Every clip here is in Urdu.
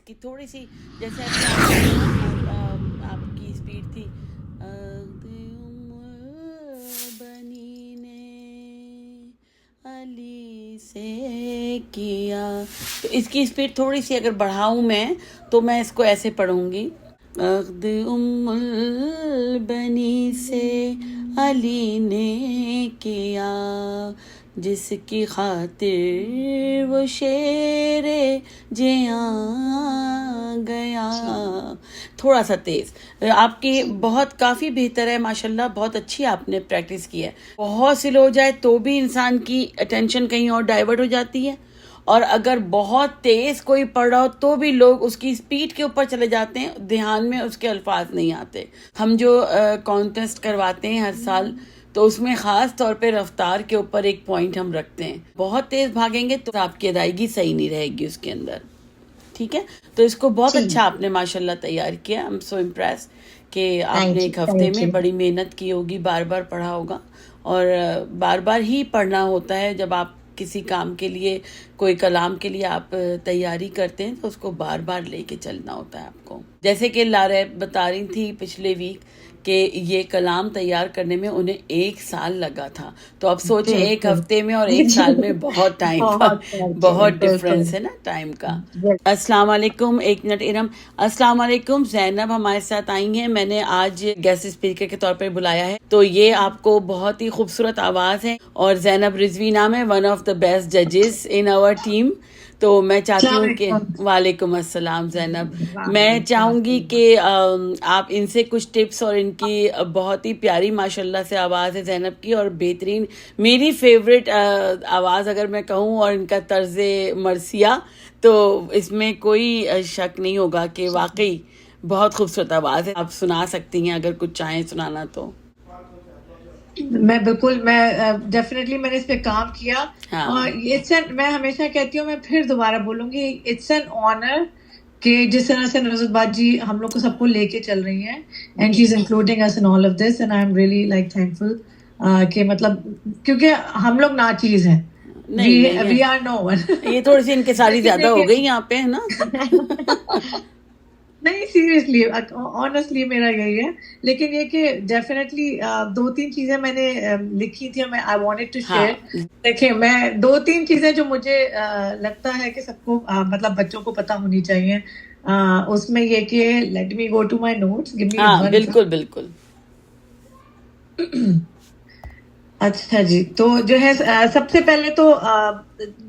کی تھوڑی سی جیسے آپ کی اسپیڈ تھی بنی نے علی سے کیا، تو اس کی اسپیڈ تھوڑی سی اگر بڑھاؤں میں تو میں اس کو ایسے پڑھوں گی، عقد البنی سے علی نے کیا، جس کی خاطر وہ شیر جیاں گیا. تھوڑا سا تیز. آپ کی بہت کافی بہتر ہے ماشاءاللہ، بہت اچھی آپ نے پریکٹس کی ہے. بہت سلو ہو جائے تو بھی انسان کی اٹینشن کہیں اور ڈائیورٹ ہو جاتی ہے، اور اگر بہت تیز کوئی پڑھ رہا ہو تو بھی لوگ اس کی سپیڈ کے اوپر چلے جاتے ہیں، دھیان میں اس کے الفاظ نہیں آتے. ہم جو کانٹیسٹ کرواتے ہیں ہر سال، تو اس میں خاص طور پہ رفتار کے اوپر ایک پوائنٹ ہم رکھتے ہیں. بہت تیز بھاگیں گے تو آپ کی ادائیگی صحیح نہیں رہے گی اس کے اندر. ٹھیک ہے، تو اس کو بہت اچھا آپ نے ماشاءاللہ تیار کیا. I'm so impressed کہ آپ نے ایک ہفتے میں بڑی محنت کی ہوگی، بار بار پڑھا ہوگا، اور بار بار ہی پڑھنا ہوتا ہے. جب آپ کسی کام کے لیے، کوئی کلام کے لیے آپ تیاری کرتے ہیں تو اس کو بار بار لے کے چلنا ہوتا ہے آپ کو. جیسے کہ لارا بتا رہی تھی پچھلے ویک کہ یہ کلام تیار کرنے میں انہیں 1 سال لگا تھا، تو اب سوچیں 1 ہفتے میں اور 1 سال میں بہت ٹائم کا بہت ڈفرینس ہے نا ٹائم کا. السلام علیکم. 1 منٹ ارم. السلام علیکم. زینب ہمارے ساتھ آئی ہیں، میں نے آج گیسٹ اسپیکر کے طور پر بلایا ہے. تو یہ آپ کو بہت ہی خوبصورت آواز ہے، اور زینب رضوی نام ہے، ون آف دا بیسٹ ججز ان آور ٹیم. تو میں چاہتی ہوں کہ وعلیکم السلام زینب. میں چاہوں گی کہ آپ ان سے کچھ ٹپس، اور ان کی بہت ہی پیاری ماشاءاللہ سے آواز ہے زینب کی، اور بہترین میری فیوریٹ آواز اگر میں کہوں، اور ان کا طرز مرثیہ، تو اس میں کوئی شک نہیں ہوگا کہ واقعی بہت خوبصورت آواز ہے. آپ سنا سکتی ہیں اگر کچھ چاہیں سنانا تو. میں بالکل، میں ڈیفینیٹلی میں نے اس پہ کام کیا، اور میں ہمیشہ کہتی ہوں، میں پھر دوبارہ بولوں گی، اٹس این آنر کہ جس طرح سے نوزت بات جی ہم لوگ کو سب کو لے کے چل رہی ہیں، and she is including us in all of this, and I am really like thankful کہ مطلب کیونکہ ہم لوگ ناچیز ہیں، وی آر نو ون. یہ تھوڑی سی انکساری زیادہ ہو گئی یہاں پہ ہے نا. نہیں سیریسلی آنیسٹلی میرا یہی ہے، لیکن یہ کہ ڈیفینیٹلی 2-3 چیزیں میں نے لکھی تھی، میں آئی وانٹڈ ٹو شیئر. دیکھیں، میں 2-3 چیزیں جو مجھے لگتا ہے کہ سب کو مطلب بچوں کو پتہ ہونی چاہیے، اس میں یہ کہ let me go to my notes, give me بالکل بالکل. اچھا جی، تو جو ہے سب سے پہلے تو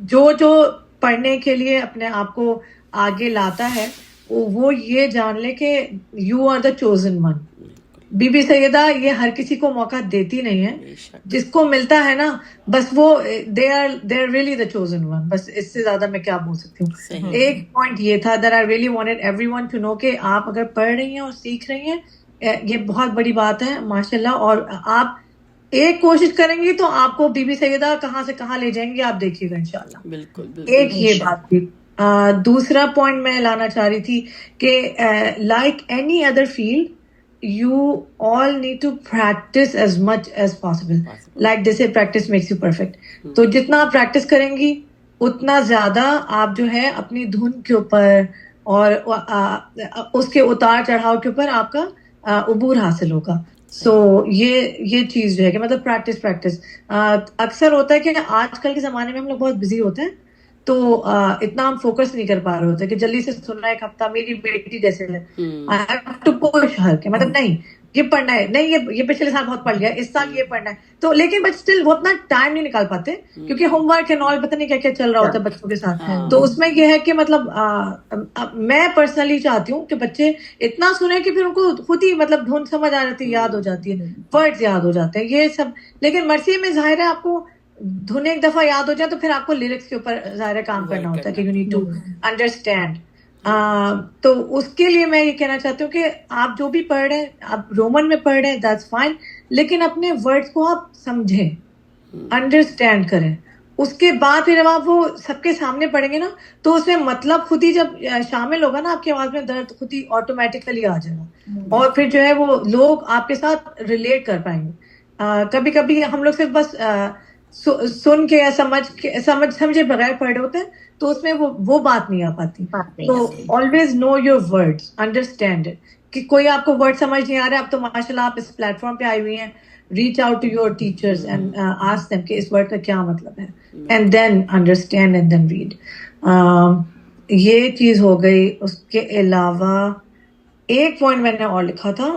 جو پڑھنے کے لیے اپنے آپ کو آگے لاتا ہے، وہ یہ جان لے کہ you are the chosen one. Bibi Syeda یہ ہر کسی کو موقع دیتی نہیں ہے، جس کو ملتا ہے نا بس وہ they are really the chosen one. بس اس سے زیادہ میں کیا بول سکتی ہوں. ایک پوائنٹ یہ تھا that I really wanted everyone to know کہ آپ اگر پڑھ رہی ہیں اور سیکھ رہی ہیں، یہ بہت بڑی بات ہے ماشاءاللہ، اور آپ ایک کوشش کریں گی تو آپ کو بی بی سیدہ کہاں سے کہاں لے جائیں گی، آپ دیکھیے گا انشاءاللہ. بالکل. ایک یہ بات تھی. دوسرا پوائنٹ میں لانا چاہ رہی تھی کہ like any other field, you all need to practice as much as possible. Like they say, practice makes you perfect. تو جتنا آپ پریکٹس کریں گی اتنا زیادہ آپ جو ہے اپنی دھن کے اوپر اور اس کے اتار چڑھاؤ کے اوپر آپ کا عبور حاصل ہوگا. سو یہ چیز جو ہے کہ مطلب پریکٹس. اکثر ہوتا ہے کہ آج کل کے زمانے میں ہم لوگ بہت بزی ہوتے ہیں، تو اتنا ہم فوکس نہیں کر پا رہے ہوتے کہ جلدی سے سننا. ایک ہفتہ میری بیٹی جیسے ہے، I have to push her کہ مطلب نہیں یہ پڑھنا ہے، نہیں یہ پچھلے سال بہت پڑھ لیا، اس سال یہ پڑھنا ہے. تو لیکن بٹ اسٹل وہ اپنا ٹائم نہیں نکال پاتے، کیونکہ ہوم ورک اینڈ آل پتہ نہیں کیا کیا چل رہا ہوتا ہے بچوں کے ساتھ. تو اس میں یہ ہے کہ مطلب میں پرسنلی چاہتی ہوں کہ بچے اتنا سنیں کہ پھر ان کو خود ہی مطلب دھن سمجھ آ جاتی ہے، یاد ہو جاتی ہے، ورڈز یاد ہو جاتے ہیں یہ سب. لیکن مرثیے میں ظاہر ہے آپ کو دھن ایک دفعہ یاد ہو جائے تو پھر آپ کو لیرکس کے اوپر ظاہر کام کرنا ہوتا ہے کہ یو نیڈ ٹو انڈرسٹینڈ. تو اس کے لیے میں یہ کہنا چاہتی ہوں کہ آپ جو بھی پڑھ رہے ہیں، آپ رومن میں پڑھ رہے ہیں دیٹس فائن، لیکن اپنے ورڈز کو آپ سمجھیں، انڈرسٹینڈ کریں. اس کے بعد پھر جب آپ وہ سب کے سامنے پڑھیں گے نا تو اس میں مطلب خود ہی جب شامل ہوگا نا آپ کی آواز میں، درد خود ہی آٹومیٹیکلی آ جائے گا، اور پھر جو ہے وہ لوگ آپ کے ساتھ ریلیٹ کر پائیں گے. کبھی کبھی ہم لوگ صرف بس سن کے یا سمجھے بغیر پڑھ رہے ہوتے ہیں، تو اس میں وہ بات نہیں آ پاتی. بات نہیں تو آتی. always know your words, understand it. کہ کوئی آپ کو ورڈ سمجھ نہیں آ رہا ہے, اب تو ماشاء اللہ آپ اس پلیٹ فارم پہ آئی ہوئی ہیں, reach out to your teachers and ask them کہ اس ورڈ کا کیا مطلب ہے, and then understand and then read. یہ چیز ہو گئی. اس کے علاوہ ایک پوائنٹ میں نے اور لکھا تھا,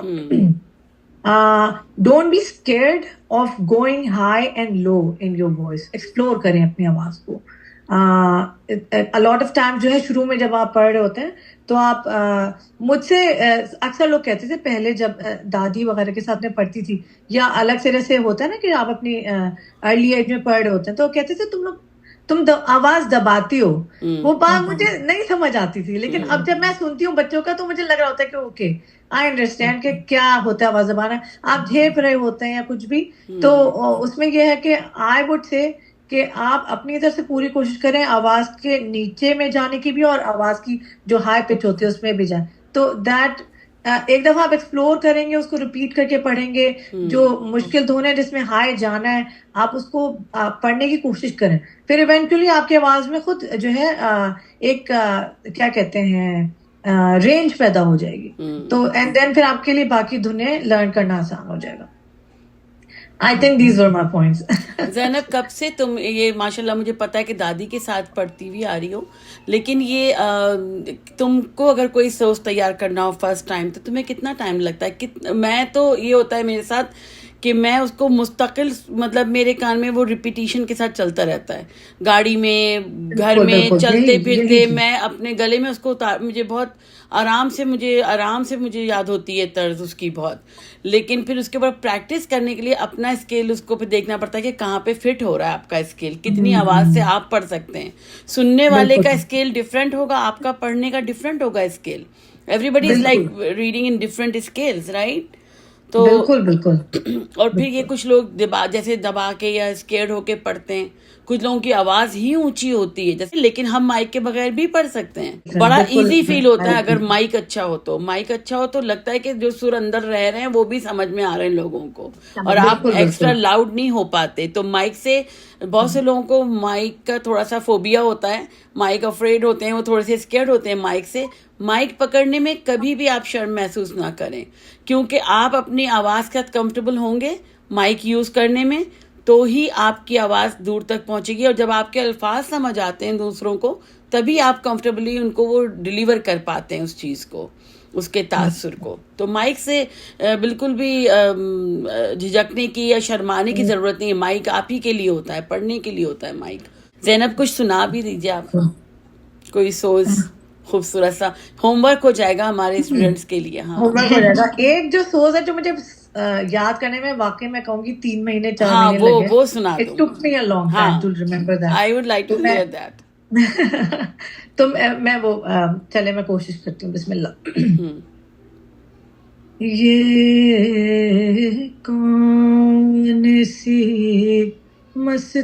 don't be scared of going high and low in your voice. Explore کریں اپنی آواز کو. الاٹ آف ٹائم جو ہے شروع میں جب آپ پڑھ رہے ہوتے ہیں تو آپ مجھ سے اکثر لوگ کہتے تھے پہلے جب دادی وغیرہ کے ساتھ میں پڑھتی تھی, یا الگ سے جیسے ہوتا ہے نا کہ آپ اپنی ارلی ایج میں پڑھ رہے ہوتے ہیں, تو کہتے تھے تم آواز دباتی ہو. وہ بات مجھے نہیں سمجھ آتی تھی, لیکن اب جب میں سنتی ہوں بچوں کا تو مجھے لگ رہا ہوتا ہے کہ اوکے آئی انڈرسٹینڈ کہ کیا ہوتا ہے آواز دبانا. آپ جھیپ رہے ہوتے ہیں یا کچھ بھی, تو اس میں یہ ہے کہ آئی وڈ سے کہ آپ اپنی طرف سے پوری کوشش کریں آواز کے نیچے میں جانے کی بھی, اور آواز کی جو ہائی پچ ہوتی ہے اس میں بھی جائیں. تو دیٹ ایک دفعہ آپ ایکسپلور کریں گے, اس کو ریپیٹ کر کے پڑھیں گے. جو مشکل دھن ہے جس میں ہائی جانا ہے, آپ اس کو پڑھنے کی کوشش کریں. پھر ایونچولی آپ کی آواز میں خود جو ہے ایک کیا کہتے ہیں رینج پیدا ہو جائے گی. تو اینڈ دین پھر آپ کے لیے باقی دھنیں لرن کرنا آسان ہو جائے گا. I think these were my points. زینب, کب سے تم یہ ماشاءاللہ مجھے پتا ہے کہ دادی کے ساتھ پڑھتی ہوئی آ رہی ہو, لیکن یہ تم کو اگر کوئی سوچ تیار کرنا ہو فرسٹ ٹائم تو تمہیں کتنا ٹائم لگتا ہے؟ میں تو یہ ہوتا ہے میرے ساتھ کہ میں اس کو مستقل, مطلب میرے کان میں وہ ریپیٹیشن کے ساتھ چلتا رہتا ہے, گاڑی میں, گھر میں, چلتے پھرتے میں اپنے گلے میں اس کو مجھے بہت آرام سے مجھے یاد ہوتی ہے طرز اس کی بہت. لیکن پھر اس کے بعد پریکٹس کرنے کے لیے اپنا اسکیل اس کو پھر دیکھنا پڑتا ہے کہ کہاں پہ فٹ ہو رہا ہے آپ کا اسکیل, کتنی آواز سے آپ پڑھ سکتے ہیں. سننے والے کا اسکیل ڈفرینٹ ہوگا, آپ کا پڑھنے کا ڈفرینٹ ہوگا scale. Everybody is like reading in different scales, right? تو بالکل. اور پھر یہ کچھ لوگ جیسے دبا کے یا اسکیئرڈ ہو کے پڑھتے ہیں, کچھ لوگوں کی آواز ہی اونچی ہوتی ہے جیسے, لیکن ہم مائک کے بغیر بھی پڑھ سکتے ہیں. بڑا ایزی فیل ہوتا ہے اگر مائک اچھا ہو تو. مائک اچھا ہو تو لگتا ہے کہ جو سر اندر رہ رہے ہیں وہ بھی سمجھ میں آ رہے ہیں لوگوں کو, اور آپ ایکسٹرا لاؤڈ نہیں ہو پاتے. تو مائک سے بہت سے لوگوں کو مائک کا تھوڑا سا فوبیا ہوتا ہے, مائک افریڈ ہوتے ہیں, وہ تھوڑے سے اسکیئرڈ ہوتے ہیں مائک سے. مائک پکڑنے میں کبھی بھی آپ شرم محسوس نہ کریں, کیونکہ آپ اپنی آواز کے ساتھ کمفرٹیبل ہوں گے مائک یوز کرنے میں تو ہی آپ کی آواز دور تک پہنچے گی. اور جب آپ کے الفاظ سمجھ آتے ہیں دوسروں کو تبھی آپ کمفرٹیبلی ان کو وہ ڈیلیور کر پاتے ہیں اس چیز کو, اس کے تاثر کو. تو مائک سے بالکل بھی جھجکنے کی یا شرمانے کی ضرورت نہیں ہے. مائک آپ ہی کے لیے ہوتا ہے, پڑھنے کے لیے ہوتا ہے مائک. زینب, کچھ سنا بھی دیجیے آپ, کوئی سوز خوبصورت سا. ہوم ورک ہو جائے گا ہمارے اسٹوڈینٹس کے لیے. ہاں, ہوم ورک ہو جائے گا. ایک جو سوز ہے جو مجھے یاد کرنے میں واقعی میں کہوں گی 3 مہینے 4 مہینے لگے. وہ سنا It do. took me a long time to remember that. I would like to hear that. تو میں وہ چلے میں کوشش کرتی ہوں. بسم اللہ. یہ کون سی مستورہ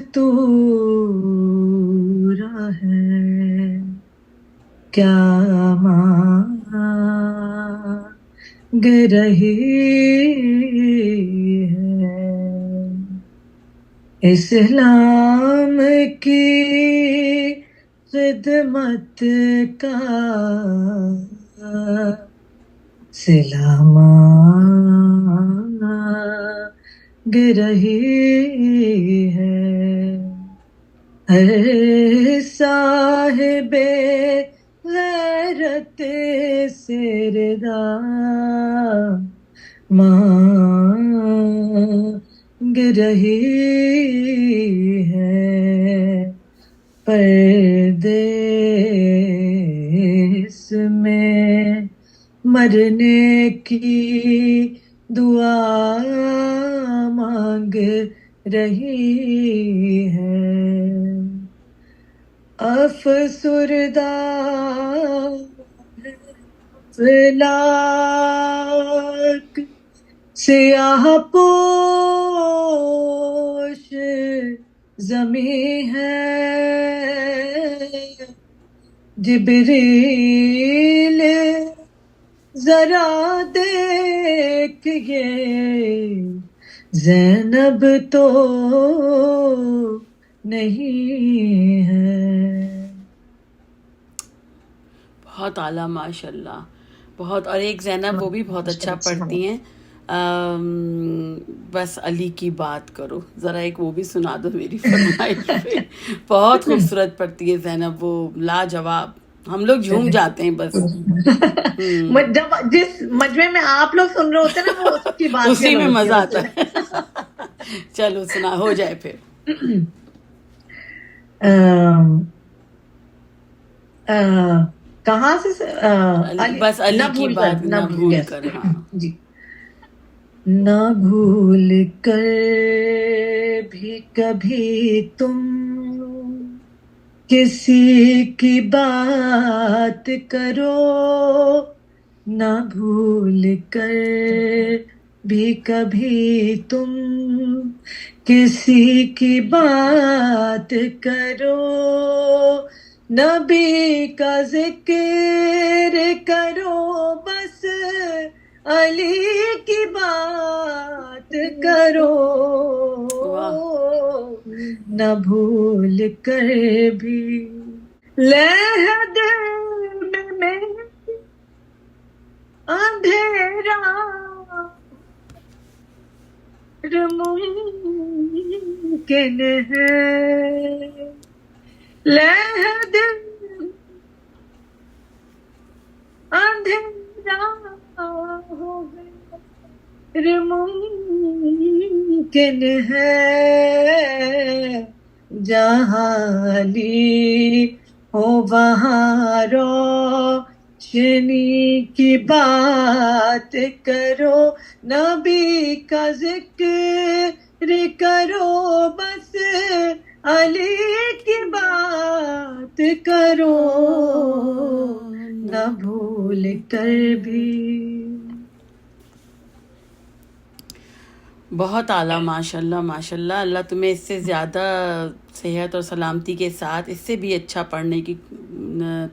ہے, کیا مانگ رہی ہے, اسلام کی خدمت کا صلہ مانگ رہی ہے, ہر صاحب غیرت سے رضا مانگ رہی ہے, پردیس میں مرنے کی دعا مانگ رہی ہے, افسردہ افلاک سیاہ پوش زمیں ہے, جبریل ذرا دیکھیے زینب تو نہیں ہے. بہت اعلیٰ ماشاء اللہ بہت. اور ایک زینب وہ بھی بہت اچھا پڑھتی ہیں, بس علی کی بات کرو, ذرا ایک وہ بھی سنا دو میری فرمائش پہ. بہت خوبصورت پڑھتی ہے زینب, وہ لاجواب, ہم لوگ جھوم جاتے ہیں بس. جب جس مجمع میں آپ لوگ سن رہے ہوتے ہیں نا, وہ اس کی بات اسی میں مزہ آتا ہے. چلو سنا ہو جائے پھر. کہاں سے بس علی کی بات نہ بھول کر. ہاں جی. نہ بھول کر بھی کبھی تم کسی کی بات کرو, نہ بھول کر بھی کبھی تم کسی کی بات کرو, نبی کا ذکر کرو بس علی کی بات کرو, نہ بھول کر بھی لہ دل میں اندھیرا ممکن ہے, لہ دل اندھیرا ممکن ہے, جہاں علی ہو وہاں روشنی کی بات کرو, نبی کا ذکر کرو بس علی کی بات کرو, نہ بھول کر بھی. بہت اعلیٰ ماشاء اللہ ماشاء اللہ. اللہ تمہیں اس سے زیادہ صحت اور سلامتی کے ساتھ اس سے بھی اچھا پڑھنے کی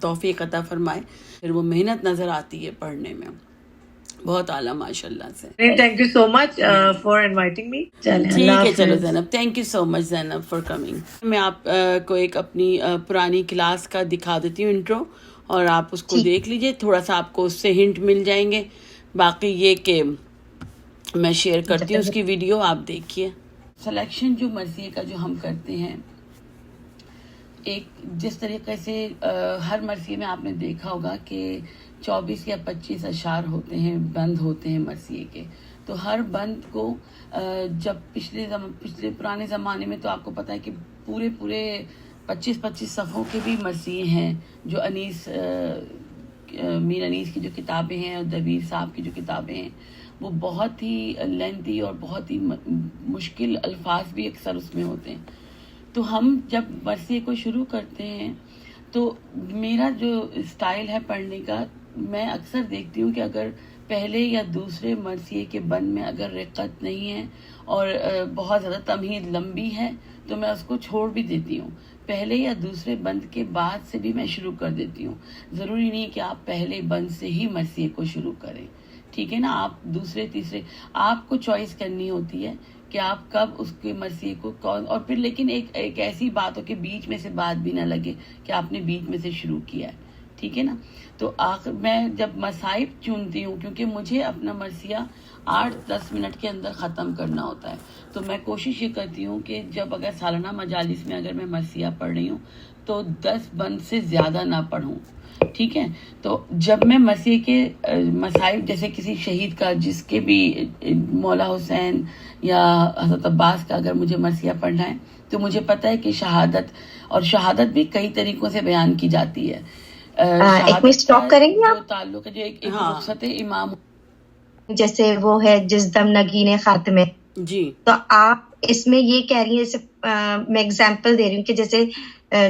توفیق عطا فرمائے. پھر وہ محنت نظر آتی ہے پڑھنے میں. بہت اعلیٰ ماشاء اللہ سے. Thank you so much for inviting me. ٹھیک ہے چلو Zainab, thank you so much Zainab for coming. میں آپ کو ایک اپنی پرانی کلاس کا دکھا دیتی ہوں انٹرو, اور آپ اس کو دیکھ لیجئے, تھوڑا سا آپ کو اس سے ہنٹ مل جائیں گے. باقی یہ کہ میں شیئر کرتی ہوں اس کی ویڈیو, آپ دیکھیے. سلیکشن جو مرثیے کا جو ہم کرتے ہیں, ایک جس طریقے سے ہر مرثیے میں آپ نے دیکھا ہوگا کہ 24 یا 25 اشعار ہوتے ہیں, بند ہوتے ہیں مرثیے کے. تو ہر بند کو جب پچھلے پرانے زمانے میں تو آپ کو پتہ ہے کہ پورے 25 صفحوں کے بھی مرثیے ہیں, جو انیس میر انیس کی جو کتابیں ہیں اور دبیر صاحب کی جو کتابیں ہیں, وہ بہت ہی لینتھی اور بہت ہی مشکل الفاظ بھی اکثر اس میں ہوتے ہیں. تو ہم جب مرثیے کو شروع کرتے ہیں تو میرا جو اسٹائل ہے پڑھنے کا, میں اکثر دیکھتی ہوں کہ اگر پہلے یا دوسرے مرثیے کے بند میں اگر رقت نہیں ہے اور بہت زیادہ تمہید لمبی ہے تو میں اس کو چھوڑ بھی دیتی ہوں. پہلے یا دوسرے بند کے بعد سے بھی میں شروع کر دیتی ہوں. ضروری نہیں کہ آپ پہلے بند سے ہی مرثیے کو شروع کریں, ٹھیک ہے نا. آپ دوسرے تیسرے آپ کو چوائس کرنی ہوتی ہے کہ آپ کب اس کے مرثیے کو کون, اور پھر لیکن ایک ایسی بات ہو کہ بیچ میں سے بات بھی نہ لگے کہ آپ نے بیچ میں سے شروع کیا ہے, ٹھیک ہے نا. تو آخر میں جب مصائب چنتی ہوں, کیونکہ مجھے اپنا مرثیہ 8-10 منٹ کے اندر ختم کرنا ہوتا ہے, تو میں کوشش یہ کرتی ہوں کہ جب اگر سالانہ مجالس میں اگر میں مرثیہ پڑھ رہی ہوں تو 10 بند سے زیادہ نہ پڑھوں, ٹھیک ہے. تو جب میں مرثیے کے مصائب جیسے کسی شہید کا, جس کے بھی مولا حسین یا حضرت عباس کا اگر مجھے مرثیہ پڑھنا ہے تو مجھے پتہ ہے کہ شہادت بھی کئی طریقوں سے بیان کی جاتی ہے. ایک میں اسٹاپ کریں گے آپ, تعلق ہے جو ایک رخصت امام, جیسے وہ ہے جس دم نگین خاتمے, جی, تو آپ اس میں یہ کہہ رہی ہیں, جیسے میں اگزامپل دے رہی ہوں کہ جیسے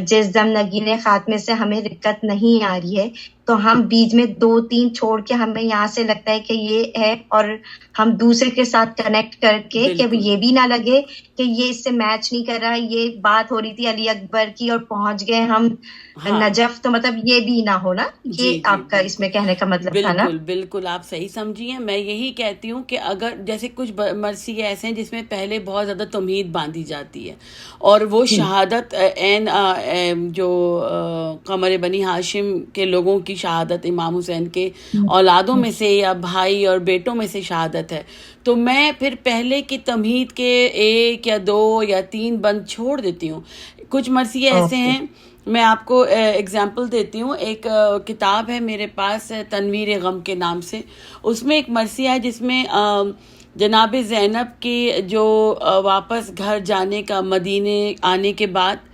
جس دم نگین خاتمے سے ہمیں رکت نہیں آ رہی ہے تو ہم بیچ میں 2-3 چھوڑ کے ہمیں یہاں سے لگتا ہے کہ یہ ہے, اور ہم دوسرے کے ساتھ کنیکٹ کر کے کہ یہ بھی نہ لگے کہ یہ اس سے میچ نہیں کر رہا, یہ بات ہو رہی تھی علی اکبر کی اور پہنچ گئے ہم نجف, تو مطلب یہ بھی نہ ہونا, یہ آپ کا اس میں کہنے کا مطلب تھا نا. بالکل بالکل آپ صحیح سمجھی ہیں. میں یہی کہتی ہوں کہ اگر جیسے کچھ مرثیے ایسے ہیں جس میں پہلے بہت زیادہ تمہید باندھی جاتی ہے, اور وہ شہادت جو قمر بنی ہاشم کے لوگوں کی شہادت امام حسین کے اولادوں میں سے یا بھائی اور بیٹوں میں سے شہادت ہے. تو میں پھر پہلے کی تمہید کے 1 یا 2 یا 3 بند چھوڑ دیتی ہوں. کچھ مرثیے ایسے ہیں, میں آپ کو ایگزامپل دیتی ہوں. ایک کتاب ہے میرے پاس تنویر غم کے نام سے, اس میں ایک مرثیہ ہے جس میں جناب زینب کی جو واپس گھر جانے کا, مدینے آنے کے بعد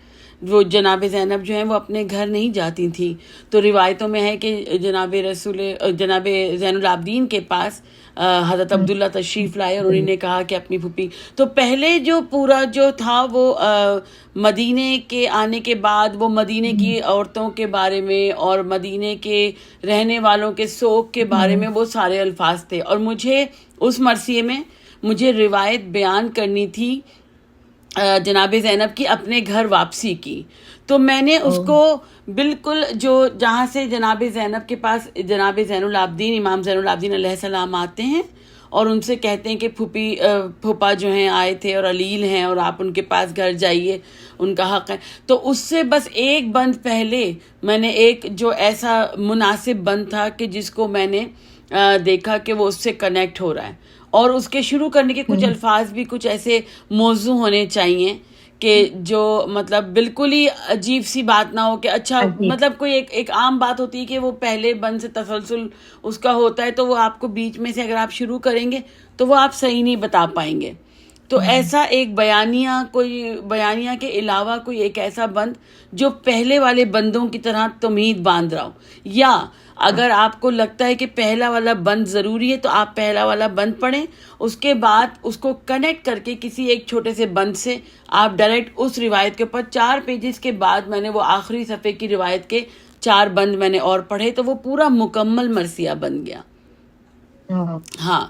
وہ جناب زینب جو ہیں وہ اپنے گھر نہیں جاتی تھیں. تو روایتوں میں ہے کہ جناب زین العابدین کے پاس حضرت عبداللہ تشریف لائے اور انہوں نے کہا کہ اپنی پھوپھی. تو پہلے جو پورا جو تھا وہ مدینے کے آنے کے بعد وہ مدینے کی عورتوں کے بارے میں اور مدینے کے رہنے والوں کے سوگ کے بارے میں وہ سارے الفاظ تھے. اور مجھے اس مرثیے میں مجھے روایت بیان کرنی تھی جناب زینب کی اپنے گھر واپسی کی. تو میں نے اس کو بالکل جو جہاں سے جناب زینب کے پاس جناب زین العابدین امام زین العابدین علیہ السلام آتے ہیں اور ان سے کہتے ہیں کہ پھوپھا جو ہیں آئے تھے اور علیل ہیں اور آپ ان کے پاس گھر جائیے, ان کا حق ہے. تو اس سے بس ایک بند پہلے میں نے ایک جو ایسا مناسب بند تھا کہ جس کو میں نے دیکھا کہ وہ اس سے کنیکٹ ہو رہا ہے, اور اس کے شروع کرنے کے کچھ الفاظ بھی کچھ ایسے موضوع ہونے چاہیے کہ جو مطلب بالکل ہی عجیب سی بات نہ ہو کہ اچھا مطلب کوئی ایک عام بات ہوتی ہے کہ وہ پہلے بند سے تسلسل اس کا ہوتا ہے, تو وہ آپ کو بیچ میں سے اگر آپ شروع کریں گے تو وہ آپ صحیح نہیں بتا پائیں گے. تو ایسا ایک بیانیہ کے علاوہ کوئی ایک ایسا بند جو پہلے والے بندوں کی طرح تمہید باندھ رہا ہو, یا اگر آپ کو لگتا ہے کہ پہلا والا بند ضروری ہے تو آپ پہلا والا بند پڑھیں, اس کے بعد اس کو کنیکٹ کر کے کسی ایک چھوٹے سے بند سے آپ ڈائریکٹ اس روایت کے اوپر 4 پیجز کے بعد میں نے وہ آخری صفحے کی روایت کے 4 بند میں نے اور پڑھے, تو وہ پورا مکمل مرثیہ بن گیا. ہاں,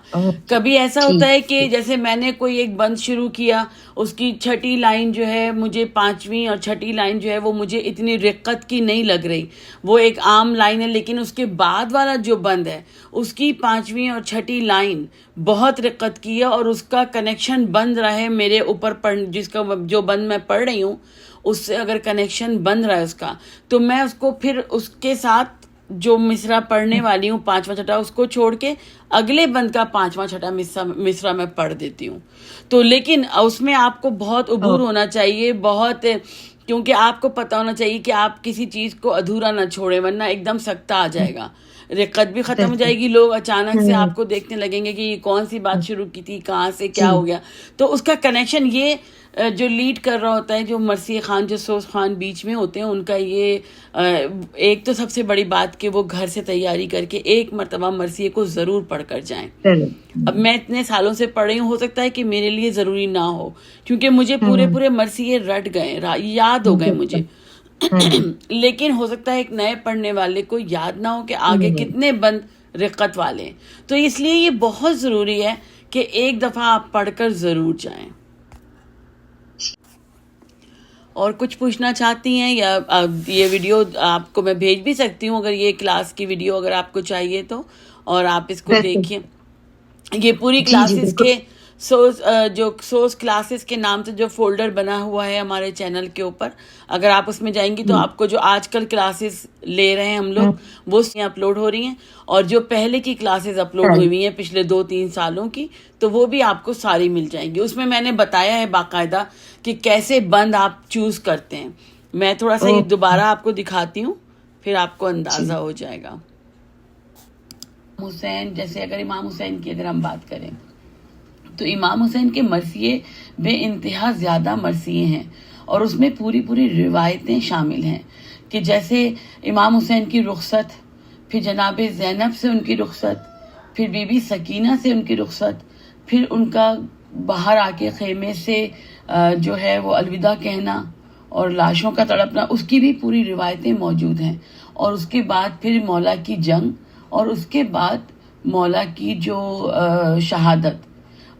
کبھی ایسا ہوتا ہے کہ جیسے میں نے کوئی ایک بند شروع کیا, اس کی 6ٹھی لائن جو ہے مجھے 5ویں اور 6ٹھی لائن جو ہے وہ مجھے اتنی رقت کی نہیں لگ رہی, وہ ایک عام لائن ہے, لیکن اس کے بعد والا جو بند ہے اس کی 5ویں اور 6ٹھی لائن بہت رقت کی ہے, اور اس کا کنیکشن بند رہا ہے میرے اوپر جس کا جو بند میں پڑھ رہی ہوں اس سے اگر کنیکشن بند رہا ہے اس کا, تو میں اس کو پھر اس کے ساتھ جو مصرع پڑھنے والی ہوں 5واں 6ٹھا اس کو چھوڑ کے اگلے بند کا 5واں 6ٹھا مصرع میں پڑھ دیتی ہوں. تو لیکن اس میں آپ کو بہت عبور ہونا چاہیے, بہت, کیونکہ آپ کو پتہ ہونا چاہیے کہ آپ کسی چیز کو ادھورا نہ چھوڑیں, ورنہ ایک دم سکتہ آ جائے گا, رقت بھی ختم ہو جائے گی, لوگ اچانک سے آپ کو دیکھنے لگیں گے کہ یہ کون سی بات شروع کی تھی, کہاں سے کیا ہو گیا. تو اس کا کنیکشن یہ جو لیڈ کر رہا ہوتا ہے, جو مرثیہ خوان جو سوز خوان بیچ میں ہوتے ہیں, ان کا یہ ایک تو سب سے بڑی بات کہ وہ گھر سے تیاری کر کے ایک مرتبہ مرثیے کو ضرور پڑھ کر جائیں. اب میں اتنے سالوں سے پڑھ رہی ہوں, ہو سکتا ہے کہ میرے لیے ضروری نہ ہو, کیونکہ مجھے پورے مرثیے رٹ گئے, یاد ہو گئے مجھے, لیکن ہو سکتا ہے ایک نئے پڑھنے والے کو یاد نہ ہو کہ آگے کتنے بند رقت والے ہیں. تو اس لیے یہ بہت ضروری ہے کہ ایک دفعہ آپ پڑھ کر ضرور جائیں. اور کچھ پوچھنا چاہتی ہیں, یا یہ ویڈیو آپ کو میں بھیج بھی سکتی ہوں اگر یہ کلاس کی ویڈیو اگر آپ کو چاہیے تو, اور آپ اس کو دیکھیں. یہ پوری کلاسز کے سوز کلاسز کے نام سے جو فولڈر بنا ہوا ہے ہمارے چینل کے اوپر, اگر آپ اس میں جائیں گی تو آپ کو جو آج کل کلاسز لے رہے ہیں ہم لوگ وہ اپلوڈ ہو رہی ہیں, اور جو پہلے کی کلاسز اپلوڈ ہوئی ہیں پچھلے 2-3 سالوں کی, تو وہ بھی آپ کو ساری مل جائیں گی. اس میں نے بتایا ہے باقاعدہ کہ کیسے بند آپ چوز کرتے ہیں. میں تھوڑا سا یہ دوبارہ آپ کو دکھاتی ہوں, پھر آپ کو اندازہ ہو جائے گا. حسین, جیسے اگر امام حسین کی اگر ہم بات کریں تو امام حسین کے مرثیے بے انتہا زیادہ مرثیے ہیں, اور اس میں پوری روایتیں شامل ہیں کہ جیسے امام حسین کی رخصت, پھر جناب زینب سے ان کی رخصت, پھر بی بی سکینہ سے ان کی رخصت, پھر ان کا باہر آ کے خیمے سے جو ہے وہ الوداع کہنا اور لاشوں کا تڑپنا, اس کی بھی پوری روایتیں موجود ہیں. اور اس کے بعد پھر مولا کی جنگ, اور اس کے بعد مولا کی جو شہادت,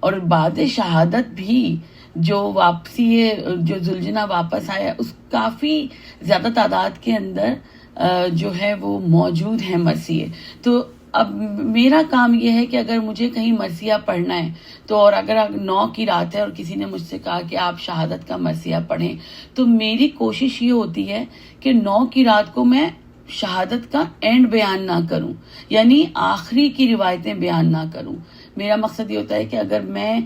اور بعد شہادت بھی جو واپسی ہے, جو زلجنا واپس آیا, اس کافی زیادہ تعداد کے اندر جو ہے وہ موجود ہیں مرثیے. تو اب میرا کام یہ ہے کہ اگر مجھے کہیں مرثیہ پڑھنا ہے تو, اور اگر 9 کی رات ہے اور کسی نے مجھ سے کہا کہ آپ شہادت کا مرثیہ پڑھیں, تو میری کوشش یہ ہوتی ہے کہ 9 کی رات کو میں شہادت کا اینڈ بیان نہ کروں، یعنی آخری کی روایتیں بیان نہ کروں. میرا مقصد یہ ہوتا ہے کہ اگر میں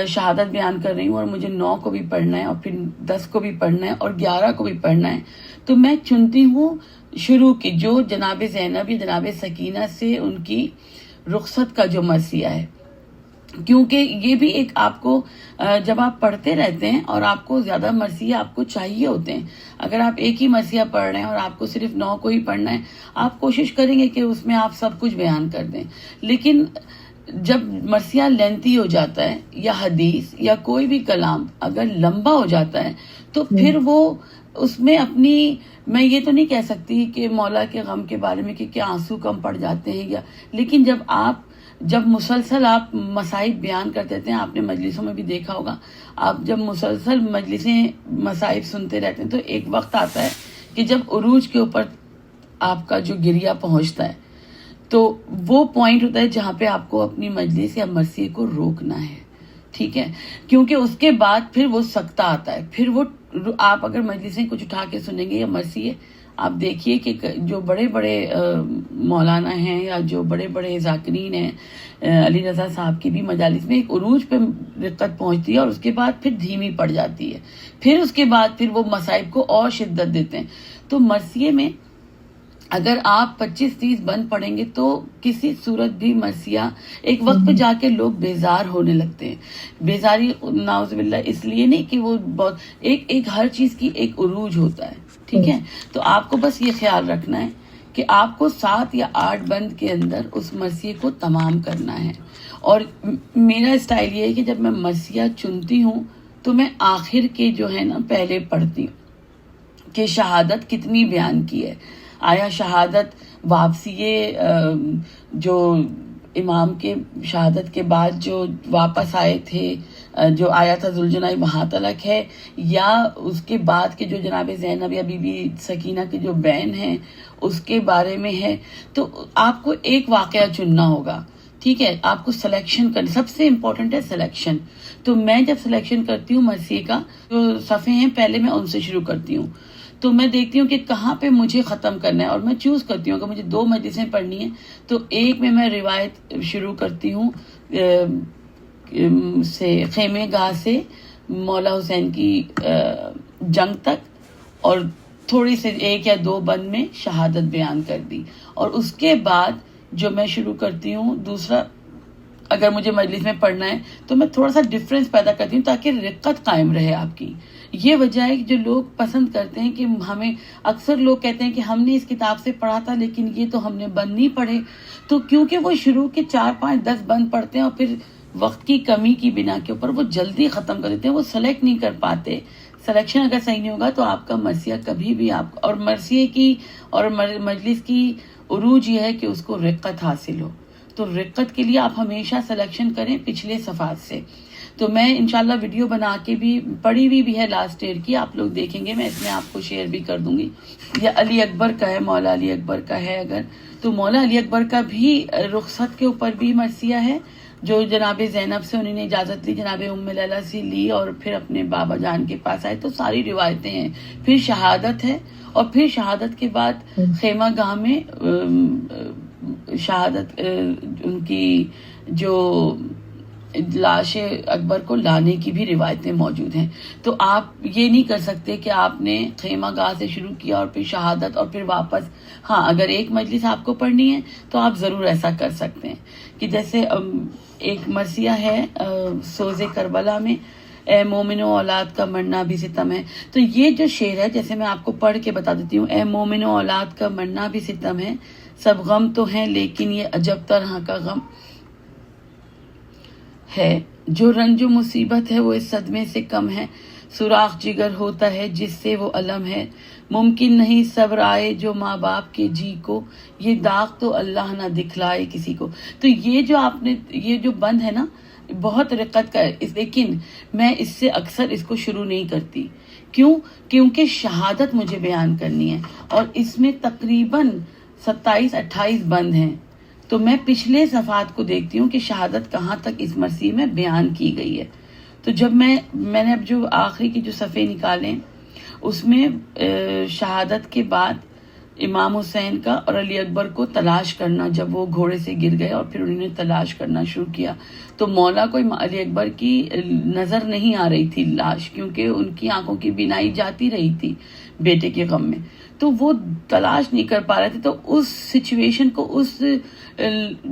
شہادت بیان کر رہی ہوں اور مجھے 9 کو بھی پڑھنا ہے اور پھر 10 کو بھی پڑھنا ہے اور 11 کو بھی پڑھنا ہے، تو میں چنتی ہوں شروع کی جو جناب زینب یا جناب سکینہ سے ان کی رخصت کا جو مرثیہ ہے. کیونکہ یہ بھی ایک آپ کو جب آپ پڑھتے رہتے ہیں اور آپ کو زیادہ مرثیہ آپ کو چاہیے ہوتے ہیں، اگر آپ ایک ہی مرثیہ پڑھ رہے ہیں اور آپ کو صرف 9 کو ہی پڑھنا ہے، آپ کوشش کریں گے کہ اس میں آپ سب کچھ بیان کر دیں. لیکن جب مرثیہ لینتھی ہو جاتا ہے یا حدیث یا کوئی بھی کلام اگر لمبا ہو جاتا ہے تو پھر وہ اس میں اپنی، میں یہ تو نہیں کہہ سکتی کہ مولا کے غم کے بارے میں کہ کیا آنسو کم پڑ جاتے ہیں، یا لیکن جب مسلسل آپ مصائب بیان کرتے ہیں، آپ نے مجلسوں میں بھی دیکھا ہوگا، آپ جب مسلسل مجلسیں مصائب سنتے رہتے ہیں تو ایک وقت آتا ہے کہ جب عروج کے اوپر آپ کا جو گریہ پہنچتا ہے تو وہ پوائنٹ ہوتا ہے جہاں پہ آپ کو اپنی مجلس یا مرثیے کو روکنا ہے. ٹھیک ہے، کیونکہ اس کے بعد پھر وہ سکتہ آتا ہے. پھر وہ آپ اگر مجلسیں کچھ اٹھا کے سنیں گے یا مرثیے، آپ دیکھیے کہ جو بڑے بڑے مولانا ہیں یا جو بڑے بڑے ذاکرین ہیں، علی رضا صاحب کی بھی مجالس میں ایک عروج پہ رقت پہنچتی ہے اور اس کے بعد پھر دھیمی پڑ جاتی ہے، پھر اس کے بعد پھر وہ مصائب کو اور شدت دیتے ہیں. تو مرثیے میں اگر آپ 25-30 بند پڑھیں گے تو کسی صورت بھی مرثیہ ایک وقت پہ جا کے لوگ بیزار ہونے لگتے ہیں. بیزاری نعوذ باللہ اس لیے نہیں کہ وہ بہت ایک ہر چیز کی ایک عروج ہوتا ہے. ٹھیک ہے، تو آپ کو بس یہ خیال رکھنا ہے کہ آپ کو 7 یا 8 بند کے اندر اس مرثیے کو تمام کرنا ہے. اور میرا اسٹائل یہ ہے کہ جب میں مرثیہ چنتی ہوں تو میں آخر کے جو ہے نا پہلے پڑھتی ہوں کہ شہادت کتنی بیان کی ہے. آیا شہادت واپسی جو امام کے شہادت کے بعد جو واپس آئے تھے جو آیا تھا ذوالجناح وہاں تلک ہے، یا اس کے بعد کے جو جناب زینب یا بی بی سکینہ کے جو بین ہیں اس کے بارے میں ہے. تو آپ کو ایک واقعہ چننا ہوگا. ٹھیک ہے، آپ کو سلیکشن کرنا سب سے امپورٹنٹ ہے، سلیکشن. تو میں جب سلیکشن کرتی ہوں مرثیے کا جو صفحے ہیں پہلے میں ان سے شروع کرتی ہوں. تو میں دیکھتی ہوں کہ کہاں پہ مجھے ختم کرنا ہے اور میں چوز کرتی ہوں کہ مجھے 2 مجلسیں پڑھنی ہیں تو ایک میں روایت شروع کرتی ہوں سے خیمے گاہ سے مولا حسین کی جنگ تک، اور تھوڑی سے 1 یا 2 بند میں شہادت بیان کر دی. اور اس کے بعد جو میں شروع کرتی ہوں دوسرا، اگر مجھے مجلس میں پڑھنا ہے تو میں تھوڑا سا ڈفرینس پیدا کرتی ہوں تاکہ رقت قائم رہے آپ کی. یہ وجہ ہے کہ جو لوگ پسند کرتے ہیں کہ ہمیں، اکثر لوگ کہتے ہیں کہ ہم نے اس کتاب سے پڑھا تھا لیکن یہ تو ہم نے بند نہیں پڑھے. تو کیونکہ وہ شروع کے 4 5 10 بند پڑھتے ہیں اور پھر وقت کی کمی کی بنا کے اوپر وہ جلدی ختم کر دیتے ہیں، وہ سلیکٹ نہیں کر پاتے. سلیکشن اگر صحیح نہیں ہوگا تو آپ کا مرثیہ کبھی بھی اور مرثیے کی اور مجلس کی عروج یہ ہے کہ اس کو رقت حاصل ہو. تو رقت کے لیے آپ ہمیشہ سلیکشن کریں پچھلے صفحات سے. تو میں انشاءاللہ ویڈیو بنا کے بھی پڑھی ہوئی بھی ہے لاسٹ ایئر کی، آپ لوگ دیکھیں گے، میں اس میں آپ کو شیئر بھی کر دوں گی. یا علی اکبر کا ہے، مولا علی اکبر کا ہے اگر تو مولا علی اکبر کا بھی رخصت کے اوپر بھی مرثیہ ہے جو جناب زینب سے انہوں نے اجازت لی، جناب ام لیلہ سے لی اور پھر اپنے بابا جان کے پاس آئے. تو ساری روایتیں ہیں. پھر شہادت ہے اور پھر شہادت کے بعد خیمہ گاہ میں شہادت ان کی جو لاش اکبر کو لانے کی بھی روایتیں موجود ہیں. تو آپ یہ نہیں کر سکتے کہ آپ نے خیمہ گاہ سے شروع کیا اور پھر شہادت اور پھر واپس. ہاں، اگر ایک مجلس آپ کو پڑھنی ہے تو آپ ضرور ایسا کر سکتے ہیں کہ جیسے ایک مرثیہ ہے سوز کربلا میں، اے مومنو اولاد کا مرنا بھی ستم ہے. تو یہ جو شعر ہے جیسے میں آپ کو پڑھ کے بتا دیتی ہوں. اے مومنو اولاد کا مرنا بھی ستم ہے، سب غم تو ہیں لیکن یہ عجب طرح کا غم ہے، جو رنج و مصیبت ہے وہ اس صدمے سے کم ہے، سوراخ جگر ہوتا ہے جس سے وہ علم ہے، ممکن نہیں صبر آئے جو ماں باپ کے جی کو، یہ داغ تو اللہ نہ دکھلائے کسی کو. تو یہ جو آپ نے یہ جو بند ہے نا بہت رقت کا ہے، لیکن میں اس سے اکثر اس کو شروع نہیں کرتی. کیونکہ شہادت مجھے بیان کرنی ہے اور اس میں تقریباً 27-28 بند ہیں. تو میں پچھلے صفحات کو دیکھتی ہوں کہ شہادت کہاں تک اس مرثیے میں بیان کی گئی ہے. تو جب میں نے اب جو آخری کی جو صفحے نکالیں اس میں شہادت کے بعد امام حسین کا اور علی اکبر کو تلاش کرنا، جب وہ گھوڑے سے گر گئے اور پھر انہوں نے تلاش کرنا شروع کیا تو مولا کو علی اکبر کی نظر نہیں آ رہی تھی لاش، کیونکہ ان کی آنکھوں کی بینائی جاتی رہی تھی بیٹے کے غم میں، تو وہ تلاش نہیں کر پا رہے تھے. تو اس سچویشن کو، اس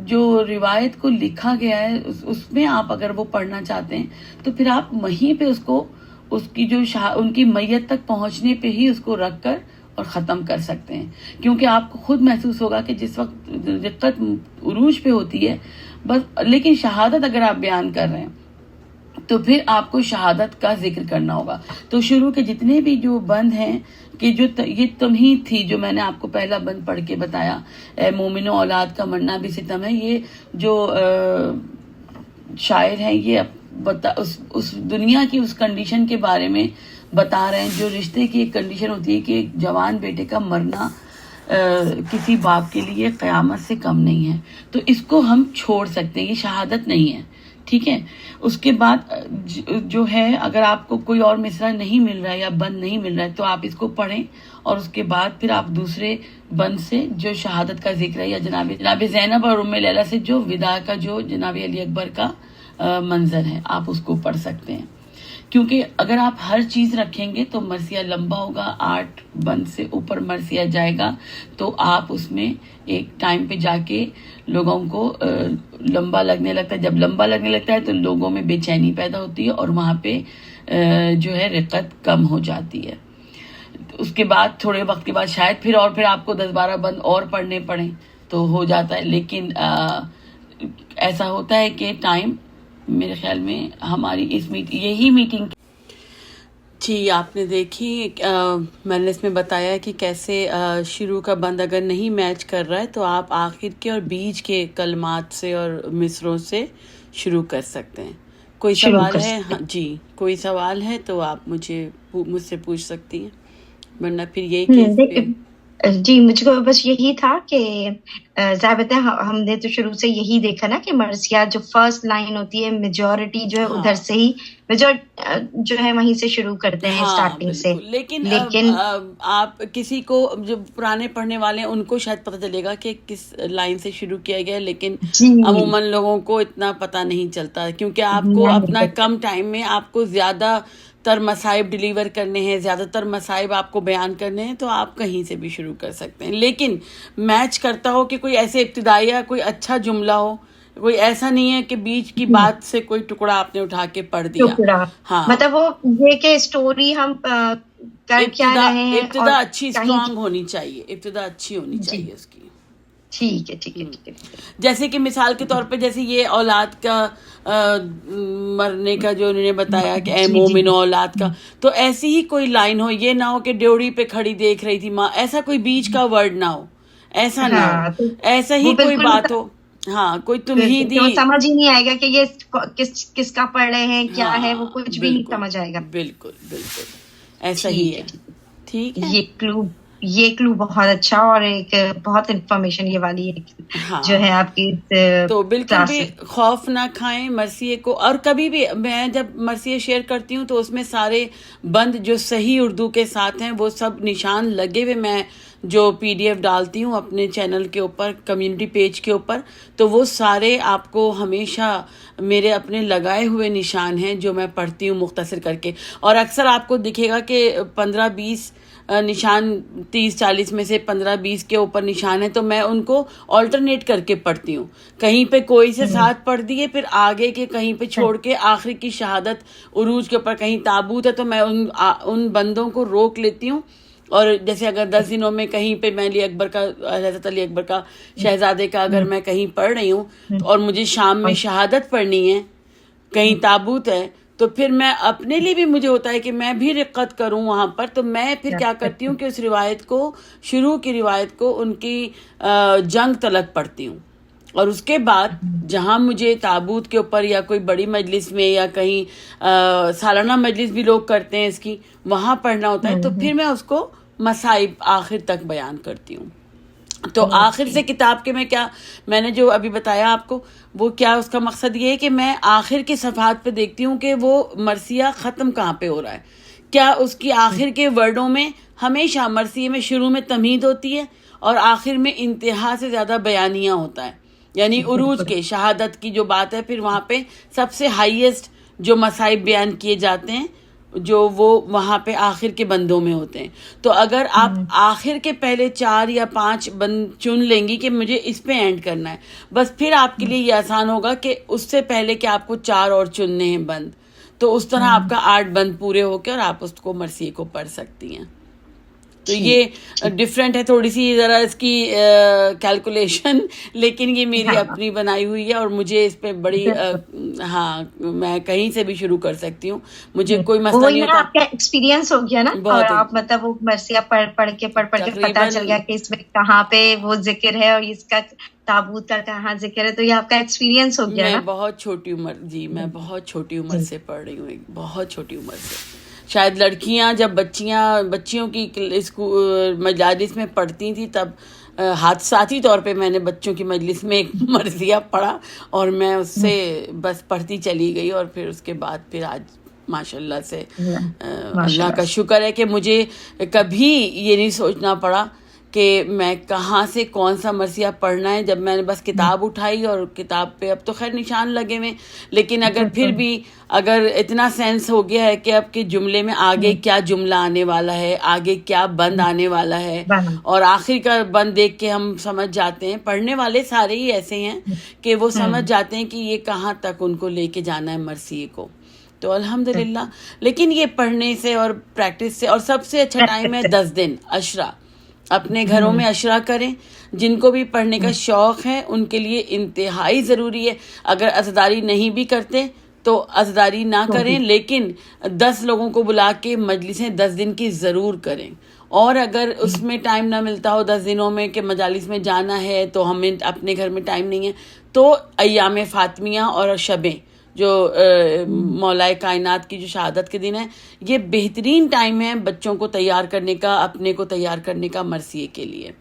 جو روایت کو لکھا گیا ہے اس میں آپ اگر وہ پڑھنا چاہتے ہیں تو پھر آپ وہیں پہ اس کو، اس کی جو ان کی میت تک پہنچنے پہ ہی اس کو رکھ کر اور ختم کر سکتے ہیں، کیونکہ آپ کو خود محسوس ہوگا کہ جس وقت رقت عروج پہ ہوتی ہے بس، لیکن شہادت اگر آپ بیان کر رہے ہیں تو پھر آپ کو شہادت کا ذکر کرنا ہوگا. تو شروع کے جتنے بھی جو بند ہیں کہ جو یہ تمہیں تھی، جو میں نے آپ کو پہلا بند پڑھ کے بتایا، اے مومنو اولاد کا مرنا بھی ستم ہے، یہ جو شاعر ہیں یہ اس دنیا کی اس کنڈیشن کے بارے میں بتا رہے ہیں، جو رشتے کی ایک کنڈیشن ہوتی ہے کہ ایک جوان بیٹے کا مرنا کسی باپ کے لیے قیامت سے کم نہیں ہے، تو اس کو ہم چھوڑ سکتے ہیں، یہ شہادت نہیں ہے. ٹھیک ہے. اس کے بعد جو ہے اگر آپ کو کوئی اور مصرع نہیں مل رہا ہے یا بند نہیں مل رہا ہے تو آپ اس کو پڑھیں، اور اس کے بعد پھر آپ دوسرے بند سے جو شہادت کا ذکر ہے یا جناب زینب اور ام لیلہ سے جو وداع کا جو جناب علی اکبر کا منظر ہے آپ اس کو پڑھ سکتے ہیں. کیونکہ اگر آپ ہر چیز رکھیں گے تو مرثیہ لمبا ہوگا، 8 بند سے اوپر مرثیہ جائے گا، تو آپ اس میں ایک ٹائم پہ جا کے لوگوں کو لمبا لگنے لگتا ہے. جب لمبا لگنے لگتا ہے تو لوگوں میں بے چینی پیدا ہوتی ہے اور وہاں پہ جو ہے رقت کم ہو جاتی ہے. اس کے بعد تھوڑے وقت کے بعد شاید پھر آپ کو 10-12 بند اور پڑھنے پڑیں تو ہو جاتا ہے. لیکن ایسا ہوتا ہے کہ ٹائم میرے خیال میں ہماری یہی میٹنگ جی آپ نے دیکھی، میں نے اس میں بتایا کہ کیسے شروع کا بند اگر نہیں میچ کر رہا ہے تو آپ آخر کے اور بیچ کے کلمات سے اور مصروں سے شروع کر سکتے ہیں. کوئی سوال ہے؟ ہاں جی، کوئی سوال ہے تو آپ مجھ سے پوچھ سکتی ہیں، ورنہ پھر یہی کہ جی مجھ کو بس یہی تھا کہ ضابطہ ہم نے تو شروع سے یہی دیکھا نا کہ مرثیہ جو فرسٹ لائن ہوتی ہے میجورٹی جو ہے ادھر سے ہی جو ہے وہیں سے شروع کرتے ہیں اسٹارٹنگ سے. لیکن آپ کسی کو جو پرانے پڑھنے والے ہیں ان کو شاید پتہ چلے گا کہ کس لائن سے شروع کیا گیا، لیکن عموماً لوگوں کو اتنا پتہ نہیں چلتا، کیونکہ آپ کو اپنا کم ٹائم میں آپ کو زیادہ تر مصائب ڈیلیور کرنے ہیں، زیادہ تر مصائب آپ کو بیان کرنے ہیں، تو آپ کہیں سے بھی شروع کر سکتے ہیں. لیکن میچ کرتا ہو کہ کوئی ایسے ابتدائیہ کوئی اچھا جملہ ہو، کوئی ایسا نہیں ہے کہ بیچ کی بات سے کوئی ٹکڑا آپ نے اٹھا کے پڑھ دیا. ہاں مطلب وہ یہ کہ اسٹوری ہم کر کیا رہے ہیں، ابتدا اچھی اسٹرانگ ہونی چاہیے، ابتدا اچھی ہونی چاہیے اس کی. ٹھیک ہے. جیسے کہ مثال کے طور پہ جیسے یہ اولاد کا مرنے کا جو انہوں نے بتایا کہ اے مومنو اولاد کا، تو ایسی ہی کوئی لائن ہو، یہ نہ ہو کہ ڈیوڑی پہ کھڑی دیکھ رہی تھی ماں، ایسا کوئی بیچ کا ورڈ نہ ہو، ایسا نہ ہو، ایسا ہی کوئی بات ہو. ہاں کوئی تمہیں دی سمجھ ہی نہیں آئے گا کہ یہ کس کا پڑھ رہے ہیں، کیا ہے، وہ کچھ بھی نہیں سمجھ آئے گا. بالکل ایسا ہی ہے. ٹھیک ہے. یہ کلو بہت اچھا اور ایک بہت انفارمیشن یہ والی جو ہے آپ کی. تو بالکل بھی خوف نہ کھائیں مرثیے کو. اور کبھی بھی میں جب مرثیے شیئر کرتی ہوں تو اس میں سارے بند جو صحیح اردو کے ساتھ ہیں وہ سب نشان لگے ہوئے میں جو PDF ڈالتی ہوں اپنے چینل کے اوپر، کمیونٹی پیج کے اوپر، تو وہ سارے آپ کو ہمیشہ میرے اپنے لگائے ہوئے نشان ہیں جو میں پڑھتی ہوں مختصر کر کے. اور اکثر آپ کو دکھے گا کہ 15-20 نشان 30-40 میں سے 15-20 کے اوپر نشان ہے، تو میں ان کو آلٹرنیٹ کر کے پڑھتی ہوں. کہیں پہ کوئی سے ساتھ پڑھ دیے، پھر آگے کے کہیں پہ چھوڑ کے آخری کی شہادت عروج کے اوپر کہیں تابوت ہے تو میں ان بندوں کو روک لیتی ہوں. اور جیسے اگر 10 دنوں میں کہیں پہ میں حضرت علی اکبر کا شہزادے کا اگر میں کہیں پڑھ رہی ہوں اور مجھے شام میں شہادت پڑھنی ہے، کہیں تابوت ہے، تو پھر میں اپنے لیے بھی مجھے ہوتا ہے کہ میں بھی رقت کروں وہاں پر. تو میں پھر کیا کرتی ہوں کہ اس روایت کو، شروع کی روایت کو ان کی جنگ تلک پڑھتی ہوں، اور اس کے بعد جہاں مجھے تابوت کے اوپر یا کوئی بڑی مجلس میں یا کہیں سالانہ مجلس بھی لوگ کرتے ہیں اس کی، وہاں پڑھنا ہوتا ہے، تو پھر میں اس کو مصائب آخر تک بیان کرتی ہوں. تو آخر سے کتاب کے میں نے جو ابھی بتایا آپ کو، وہ کیا اس کا مقصد یہ ہے کہ میں آخر کے صفحات پہ دیکھتی ہوں کہ وہ مرثیہ ختم کہاں پہ ہو رہا ہے، کیا اس کی آخر کے ورڈوں میں ہمیشہ مرثیے میں شروع میں تمہید ہوتی ہے اور آخر میں انتہا سے زیادہ بیانیہ ہوتا ہے، یعنی عروج کے شہادت کی جو بات ہے، پھر وہاں پہ سب سے ہائیسٹ جو مصائب بیان کیے جاتے ہیں جو وہ وہاں پہ آخر کے بندوں میں ہوتے ہیں. تو اگر آپ آخر کے پہلے 4 یا 5 بند چن لیں گی کہ مجھے اس پہ اینڈ کرنا ہے، بس پھر آپ کے لیے یہ آسان ہوگا کہ اس سے پہلے کہ آپ کو 4 اور چننے ہیں بند، تو اس طرح آپ کا 8 بند پورے ہو کے اور آپ اس کو مرثیے کو پڑھ سکتی ہیں. تو یہ ڈفرینٹ ہے تھوڑی سی ذرا اس کی کیلکولیشن، لیکن یہ میری اپنی بنائی ہوئی ہے اور مجھے اس پہ بڑی ہاں میں کہیں سے بھی شروع کر سکتی ہوں، مجھے کوئی مسئلہ نہیں ہوتا. آپ کا ایکسپیرینس ہو گیا نا، اور آپ مطلب وہ مرثیہ پڑھ کے پتا چل گیا کہ اس میں کہاں پہ وہ ذکر ہے اور اس کا تابوت کا کہاں ذکر ہے، تو یہ آپ کا ایکسپیرینس ہو گیا. میں بہت چھوٹی عمر، جی میں بہت چھوٹی عمر سے پڑھ رہی ہوں، بہت چھوٹی عمر سے. شاید لڑکیاں جب بچیوں کی مجالس میں پڑھتی تھیں تب حادثاتی طور پہ میں نے بچوں کی مجلس میں ایک مرثیہ پڑھا اور میں اس سے بس پڑھتی چلی گئی، اور پھر اس کے بعد پھر آج ماشاء اللہ سے اللہ کا شکر ہے کہ مجھے کبھی یہ نہیں سوچنا پڑا کہ میں کہاں سے کون سا مرثیہ پڑھنا ہے. جب میں نے بس کتاب اٹھائی اور کتاب پہ اب تو خیر نشان لگے ہوئے، لیکن اگر پھر بھی اگر اتنا سینس ہو گیا ہے کہ اب کے جملے میں آگے کیا جملہ آنے والا ہے، آگے کیا بند آنے والا ہے، اور آخر کا بند دیکھ کے ہم سمجھ جاتے ہیں. پڑھنے والے سارے ہی ایسے ہیں کہ وہ سمجھ جاتے ہیں کہ یہ کہاں تک ان کو لے کے جانا ہے مرثیے کو. تو الحمدللہ. لیکن یہ پڑھنے سے اور پریکٹس سے، اور سب سے اچھا ٹائم ہے 10 دن عشرہ. اپنے گھروں میں عشرہ کریں. جن کو بھی پڑھنے کا شوق ہے ان کے لیے انتہائی ضروری ہے. اگر عزاداری نہیں بھی کرتے تو عزاداری نہ کریں، لیکن 10 لوگوں کو بلا کے مجلسیں 10 دن کی ضرور کریں. اور اگر اس میں ٹائم نہ ملتا ہو 10 دنوں میں کہ مجالس میں جانا ہے تو ہمیں اپنے گھر میں ٹائم نہیں ہے، تو ایام فاطمیہ اور شبیں جو مولائے کائنات کی جو شہادت کے دن ہے، یہ بہترین ٹائم ہے بچوں کو تیار کرنے کا، اپنے کو تیار کرنے کا مرثیے کے لیے.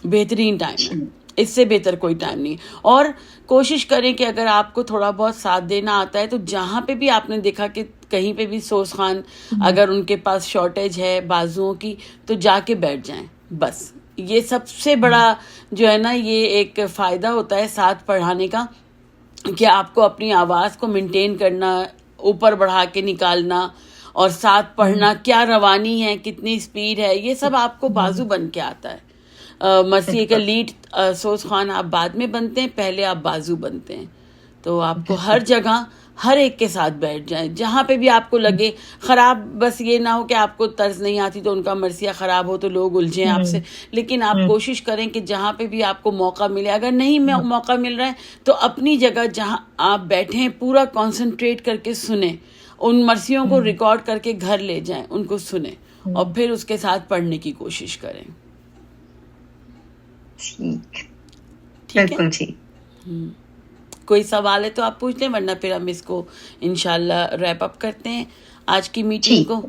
بہترین ٹائم ہے، اس سے بہتر کوئی ٹائم نہیں. اور کوشش کریں کہ اگر آپ کو تھوڑا بہت ساتھ دینا آتا ہے تو جہاں پہ بھی آپ نے دیکھا کہ کہیں پہ بھی سوز خان اگر ان کے پاس شارٹیج ہے بازوؤں کی، تو جا کے بیٹھ جائیں. بس یہ سب سے بڑا جو ہے نا یہ ایک فائدہ ہوتا ہے ساتھ پڑھانے کا، کہ آپ کو اپنی آواز کو مینٹین کرنا، اوپر بڑھا کے نکالنا، اور ساتھ پڑھنا، کیا روانی ہے، کتنی سپیڈ ہے، یہ سب آپ کو بازو بن کے آتا ہے. مرثیے کا لیڈ سوز خوان آپ بعد میں بنتے ہیں، پہلے آپ بازو بنتے ہیں. تو آپ کو ہر جگہ ہر ایک کے ساتھ بیٹھ جائیں جہاں پہ بھی آپ کو لگے خراب. بس یہ نہ ہو کہ آپ کو طرز نہیں آتی تو ان کا مرثیہ خراب ہو تو لوگ الجھیں آپ سے، لیکن آپ کوشش کریں کہ جہاں پہ بھی آپ کو موقع ملے، اگر نہیں موقع مل رہا ہے تو اپنی جگہ جہاں آپ بیٹھیں پورا کانسنٹریٹ کر کے سنیں. ان مرثیوں کو ریکارڈ کر کے گھر لے جائیں، ان کو سنیں، اور پھر اس کے ساتھ پڑھنے کی کوشش کریں. بالکل ٹھیک. کوئی سوال ہے تو آپ پوچھ لیں، ورنہ پھر ہم اس کو انشاءاللہ ریپ اپ کرتے ہیں آج کی میٹنگ کو.